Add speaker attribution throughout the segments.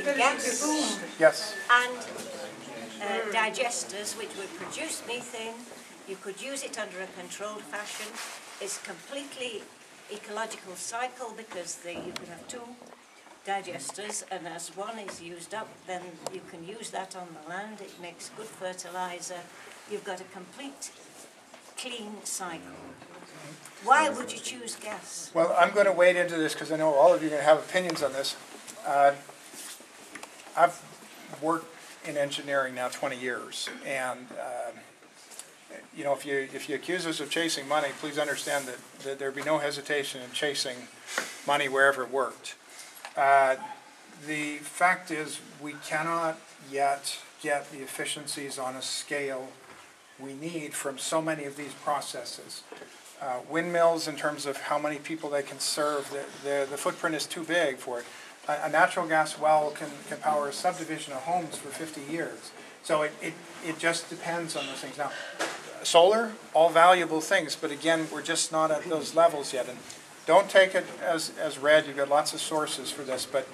Speaker 1: with gas
Speaker 2: Yes.
Speaker 1: and digesters which would produce methane. You could use it under a controlled fashion. It's completely ecological cycle because you can have two digesters, and as one is used up, then you can use that on the land. It makes good fertilizer. You've got a complete clean cycle. Why would you choose gas?
Speaker 2: Well, I'm going to wade into this because I know all of you are going to have opinions on this. I've worked in engineering now 20 years, and you know, if you accuse us of chasing money, please understand that there'd be no hesitation in chasing money wherever it worked. The fact is, we cannot yet get the efficiencies on a scale we need from so many of these processes. Windmills, in terms of how many people they can serve, the footprint is too big for it. A natural gas well can power a subdivision of homes for 50 years. So it just depends on those things. Now, solar, all valuable things, but again, we're just not at those levels yet. And don't take it as read. You've got lots of sources for this, but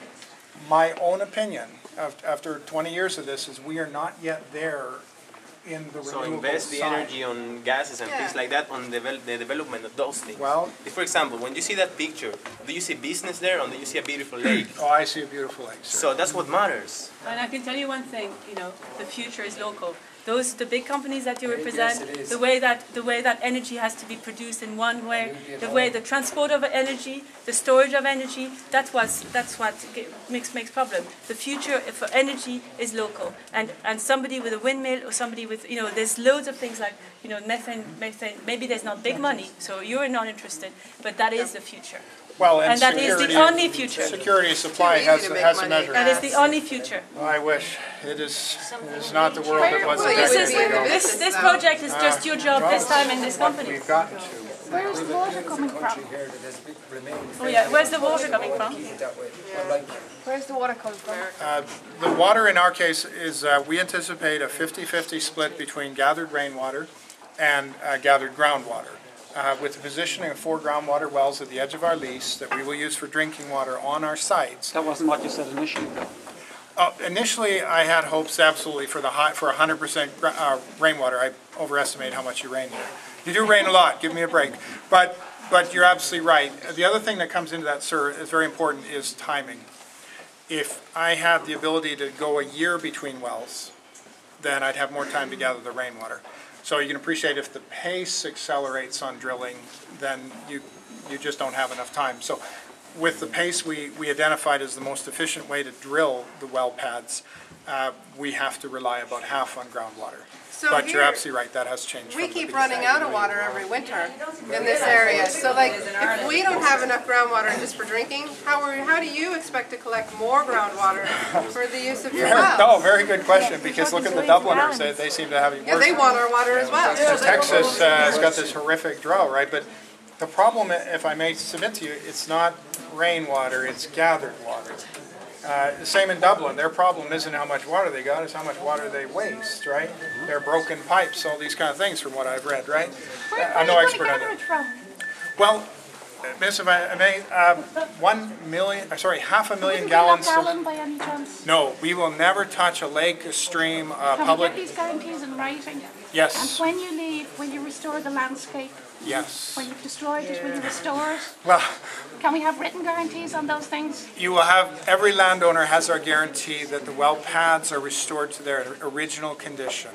Speaker 2: my own opinion, after 20 years of this, is we are not yet there in the
Speaker 3: So
Speaker 2: renewable
Speaker 3: invest the
Speaker 2: side.
Speaker 3: energy on gases and things like that on the development of those things.
Speaker 2: Well,
Speaker 3: for example, when you see that picture, do you see business there or do you see a beautiful lake?
Speaker 2: oh, I see a beautiful lake. Sir.
Speaker 3: So that's what matters.
Speaker 4: And I can tell you one thing, you know, the future is local. The big companies that you represent, the way that energy has to be produced in one way, the transport of energy, the storage of energy, that's what makes problem. The future for energy is local, and somebody with a windmill or somebody with, you know, there's loads of things like, you know, methane. Maybe there's not big money, so you're not interested, but that is the future.
Speaker 2: Well, and
Speaker 4: that is the only future.
Speaker 2: Security of supply has a measure.
Speaker 4: That is the only future.
Speaker 2: I wish. It is not the world it was a decade ago.
Speaker 4: This project is just your job this time in this company.
Speaker 2: We've gotten to.
Speaker 5: Where is the water coming from?
Speaker 4: Oh yeah, where's the water coming from?
Speaker 5: Where's the water coming from?
Speaker 2: The water in our case is, we anticipate a 50-50 split between gathered rainwater and gathered groundwater. With the positioning of 4 groundwater wells at the edge of our lease that we will use for drinking water on our sites.
Speaker 6: That wasn't what you said initially, though.
Speaker 2: Initially, I had hopes absolutely for 100% rainwater. I overestimate how much you rain here. You do rain a lot. Give me a break. But you're absolutely right. The other thing that comes into that, sir, is very important, is timing. If I had the ability to go a year between wells, then I'd have more time to gather the rainwater. So you can appreciate if the pace accelerates on drilling, then you just don't have enough time. So with the pace we identified as the most efficient way to drill the well pads, we have to rely about half on groundwater.
Speaker 7: So
Speaker 2: but you're absolutely right, that has changed.
Speaker 7: We keep running out of water every winter in this area. So like, if we don't have enough groundwater just for drinking, how do you expect to collect more groundwater for the use of your wells?
Speaker 2: No, very good question, because look at the Dubliners, they seem to have it worse.
Speaker 7: Yeah, they want our water as well.
Speaker 2: Texas has got this horrific drought, right? But the problem, if I may submit to you, it's not rainwater, it's gathered water. The same in Dublin. Their problem isn't how much water they got, it's how much water they waste, right? They're broken pipes, all these kind of things from what I've read, right? I'm no expert on it. Well, Miss, if I may, 500,000 gallons.
Speaker 5: By any chance?
Speaker 2: No, we will never touch a lake, a stream,
Speaker 5: Can we get these guarantees in writing?
Speaker 2: Yes.
Speaker 5: And when you leave, will you restore the landscape?
Speaker 2: Yes.
Speaker 5: When you've destroyed it, will you restore it?
Speaker 2: Well,
Speaker 5: can we have written guarantees on those things?
Speaker 2: you will have, every landowner has our guarantee that the well pads are restored to their original condition.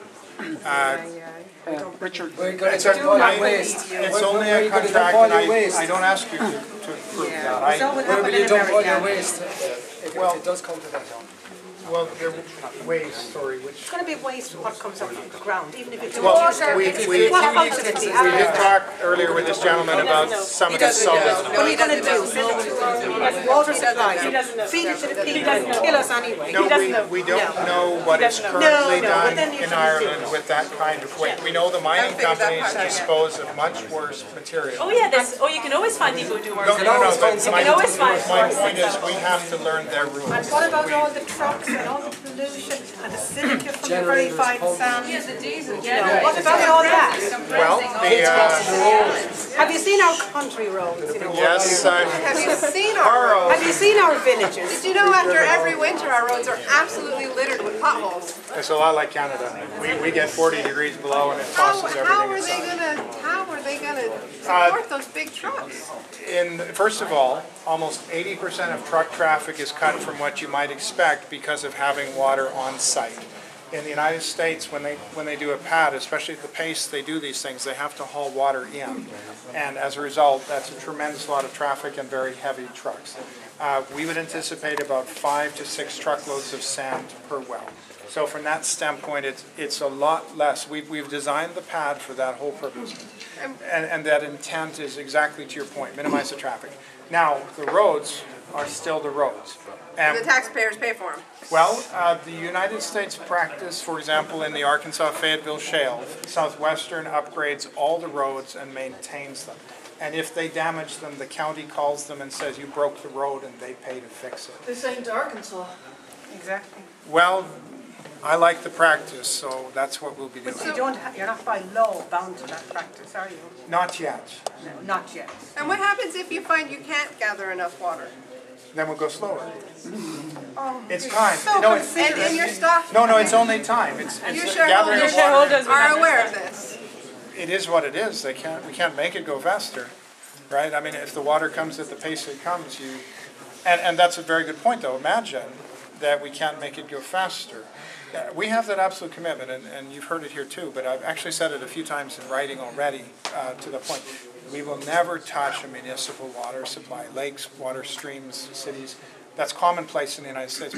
Speaker 6: Richard,
Speaker 2: It's only a contract, and I don't ask you to approve that.
Speaker 8: Where will you dump all your waste if it does come to that?
Speaker 2: Well, their waste,
Speaker 1: It's going to be waste what comes up from the ground, even if it's
Speaker 2: well,
Speaker 1: water.
Speaker 2: we did talk earlier with this gentleman about some of the solids.
Speaker 1: What are you going to do? Send it to water supply? Feed it to the people and kill us anyway.
Speaker 2: No, we don't know what is currently done in Ireland with that kind of waste. We know the mining companies dispose of much worse material.
Speaker 4: Oh yeah, you can always find people who do work.
Speaker 2: No, but
Speaker 4: You can always find
Speaker 2: my point is we have to learn their rules.
Speaker 1: And what about all the trucks
Speaker 9: and all the pollution and the silica from the very fine sand.
Speaker 7: Yeah, the diesel.
Speaker 9: What about all that?
Speaker 2: Well,
Speaker 9: Have you seen our country roads? You know?
Speaker 2: yes,
Speaker 7: Have you seen our roads?
Speaker 9: Have you seen our villages?
Speaker 7: Did you know after every winter our roads are absolutely littered with potholes?
Speaker 2: it's a lot like Canada. We get 40 degrees below and it tosses everything
Speaker 7: How are they gonna support those big trucks?
Speaker 2: First of all, almost 80% of truck traffic is cut from what you might expect because of having water on site. In the United States, when they do a pad, especially at the pace they do these things, they have to haul water in. And as a result, that's a tremendous lot of traffic and very heavy trucks. We would anticipate about 5 to 6 truckloads of sand per well. So from that standpoint, it's a lot less. We've designed the pad for that whole purpose. And that intent is exactly to your point, minimize the traffic. Now, the roads are still the roads.
Speaker 7: And the taxpayers pay for them.
Speaker 2: Well, the United States practice, for example, in the Arkansas-Fayetteville Shale, Southwestern upgrades all the roads and maintains them. And if they damage them, the county calls them and says, you broke the road, and they pay to fix it.
Speaker 9: The same to Arkansas. Exactly.
Speaker 2: Well, I like the practice, so that's what we'll be doing.
Speaker 9: But you're not by law bound to that practice, are you?
Speaker 2: Not yet.
Speaker 9: No, not yet.
Speaker 7: And what happens if you find you can't gather enough water?
Speaker 2: Then we'll go slower.
Speaker 9: Oh,
Speaker 2: It's time.
Speaker 7: So
Speaker 2: No,
Speaker 7: and your staff
Speaker 2: no, it's only time. It's
Speaker 7: your
Speaker 2: gathering of water.
Speaker 4: shareholders
Speaker 7: are aware of this.
Speaker 2: It is what it is. We can't make it go faster, right? I mean, if the water comes at the pace it comes, and that's a very good point, though. Imagine that we can't make it go faster. We have that absolute commitment, and you've heard it here too, but I've actually said it a few times in writing already to the point. We will never touch a municipal water supply, lakes, water streams, cities. That's commonplace in the United States.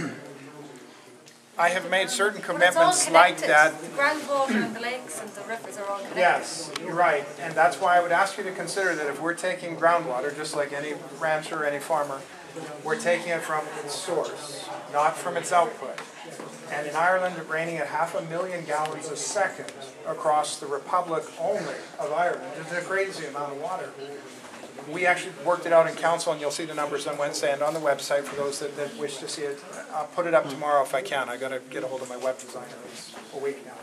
Speaker 2: I have made certain commitments like that.
Speaker 10: The groundwater and the lakes and the rivers are all connected.
Speaker 2: Yes, you're right. And that's why I would ask you to consider that if we're taking groundwater, just like any rancher, any farmer, we're taking it from its source, not from its output. And in Ireland, it's raining at 500,000 gallons a second across the Republic only of Ireland. It's a crazy amount of water. We actually worked it out in council, and you'll see the numbers on Wednesday and on the website for those that wish to see it. I'll put it up tomorrow if I can. I got to get a hold of my web designer. He's awake now.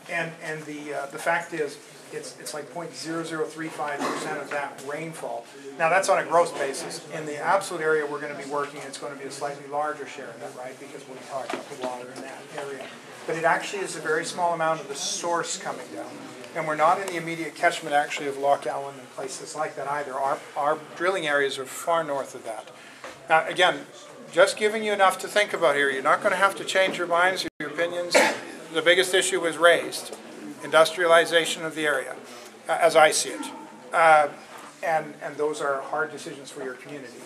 Speaker 2: And the fact is, it's like 0.0035% of that rainfall. Now that's on a gross basis. In the absolute area we're going to be working, it's going to be a slightly larger share of that, right? Because we're talking about the water in that area. But it actually is a very small amount of the source coming down. And we're not in the immediate catchment actually of Loch Allen and places like that either. Our drilling areas are far north of that. Now again, just giving you enough to think about here. You're not going to have to change your minds, your opinions. The biggest issue was raised. Industrialization of the area, as I see it. And those are hard decisions for your community.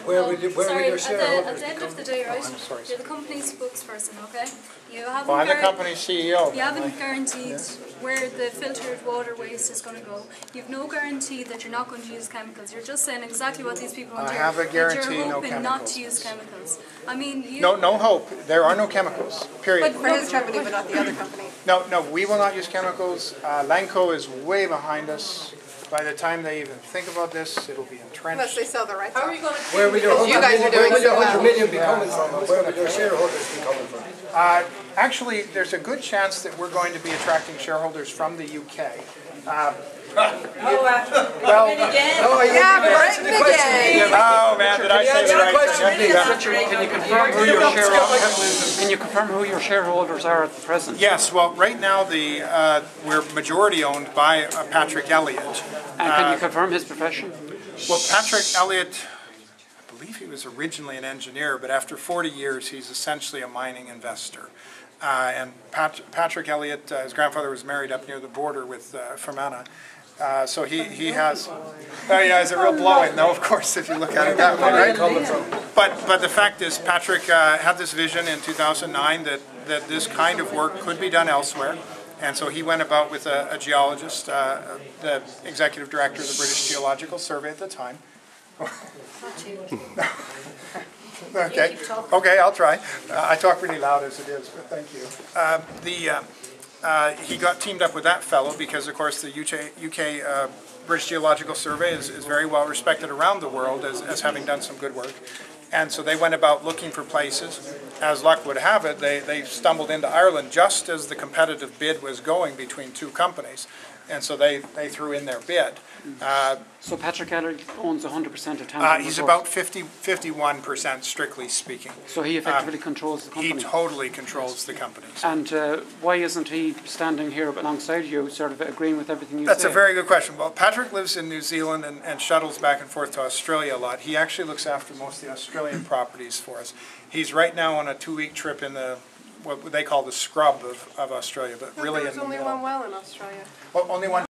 Speaker 10: Where would your shareholders at the end of the day, right? You're the company's spokesperson, okay? You haven't
Speaker 2: I'm the company's CEO.
Speaker 10: You haven't guaranteed where the filtered water waste is going to go. You've no guarantee that you're not going to use chemicals. You're just saying exactly what these people want to hear.
Speaker 2: I have a guarantee,
Speaker 10: that you're
Speaker 2: no
Speaker 10: hoping
Speaker 2: chemicals.
Speaker 10: not to use chemicals. I mean, you...
Speaker 2: No hope. There are no chemicals, period.
Speaker 7: But for his company, but not the other company.
Speaker 2: No, we will not use chemicals. Lanco is way behind us. By the time they even think about this, it'll be entrenched.
Speaker 7: Unless they sell the rights. How are you going to?
Speaker 8: Where will your 100 million be coming from? Where will your shareholders be coming from?
Speaker 2: Actually, there's a good chance that we're going to be attracting shareholders from the UK. Oh man, did I say the right thing?
Speaker 6: Can you confirm who your shareholders are at the present?
Speaker 2: Yes, well, right now we're majority owned by Patrick Elliott.
Speaker 6: And can you confirm his profession?
Speaker 2: Well, Patrick Elliott, I believe he was originally an engineer, but after 40 years, he's essentially a mining investor. And Patrick Elliott, his grandfather was married up near the border with Fermanagh. So he has, oh yeah, it's a real blow-in, though, of course, if you look at it that way, right? But the fact is, Patrick had this vision in 2009 that this kind of work could be done elsewhere. And so he went about with a geologist, the executive director of the British Geological Survey at the time. Okay, I'll try. I talk really loud as it is, but thank you. He got teamed up with that fellow because, of course, the UK British Geological Survey is very well respected around the world as having done some good work. And so they went about looking for places. As luck would have it, they stumbled into Ireland just as the competitive bid was going between two companies. And so they threw in their bid.
Speaker 6: So Patrick Ellery owns 100% of Tamboran.
Speaker 2: He's about 51%, strictly speaking.
Speaker 6: So he effectively controls the company.
Speaker 2: He totally controls the companies.
Speaker 6: And why isn't he standing here alongside you, sort of agreeing with everything you say?
Speaker 2: That's a very good question. Well, Patrick lives in New Zealand and shuttles back and forth to Australia a lot. He actually looks after most of the Australian properties for us. He's right now on a 2-week trip in the what they call the scrub of Australia, but really in the
Speaker 7: There's only one well in Australia.
Speaker 2: Well, only one.